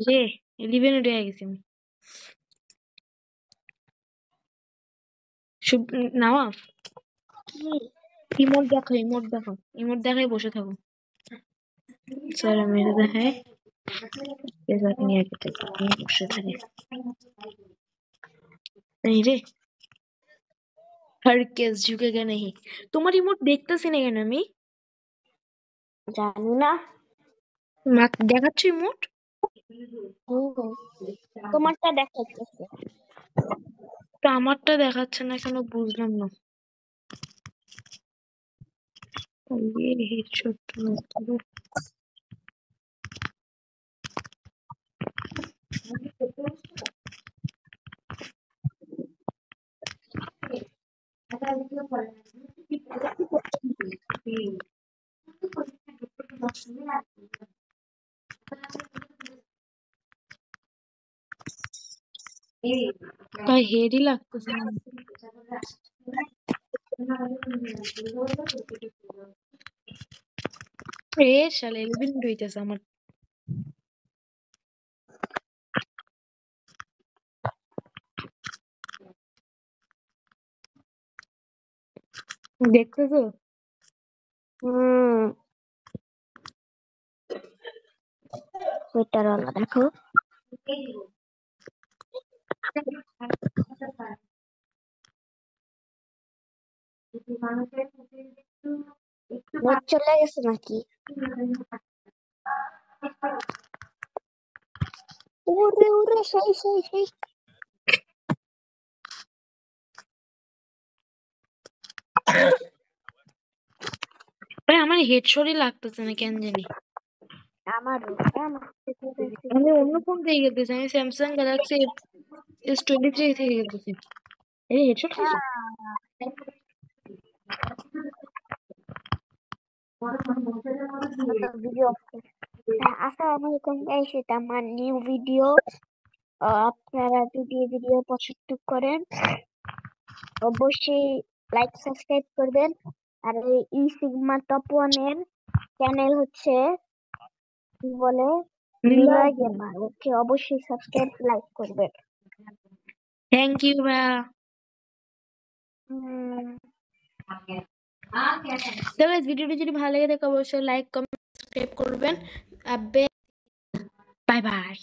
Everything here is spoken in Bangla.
রে 11 উঠে গেছি আমি। নওয়াজ ইমোট দেখো, ইমোট দেখো, ইমোট দেখাই বসে থাকো। স্যার আমি এটা দেখাই নিয়ে বসে থাকি। এই রে हर केस झुकेगा नहीं। তোমার রিমোট দেখতেছি না কেন আমি? জানি না। দেখাচ্ছ রিমোট? তোমারটা দেখাচ্ছে। তো আমারটা দেখাচ্ছে না কেন বুঝলাম না। হেডশট ভাই হেডই লাগতেছে না। এ শালা 11 হইতেছে আমার। দেখতেছো? সোয়েটার ওয়ালা দেখো। নেট চলে গেছে নাকি? ওরে ওরে সেই সেই সেই ভাই আমার হেডশটই লাগতেছে না কেন জানি। আমারও আমি অন্য ফোন থেকে খেলতেছি, আমি স্যামসাং গ্যালাক্সি S23 থেকে খেলতেছি। এই হেডশট খাইছো? ভিডিও। আসসালামু আলাইকুম গাইস, এটা আমার নিউ ভিডিও। আপনারা যদি ভিডিও পছন্দ করেন অবশ্যই লাইক সাবস্ক্রাইব করবেন। আর এই সিগমা টপ 1 এর চ্যানেল হচ্ছে কি বলে নিলয় গেমার। ওকে অবশ্যই সাবস্ক্রাইব লাইক করবেন। থ্যাংক ইউ ভাইয়া। তো গাইস ভিডিওটি যদি ভালো লাগে থাকে অবশ্যই লাইক কমেন্ট সাবস্ক্রাইব করবেন। Bye bye.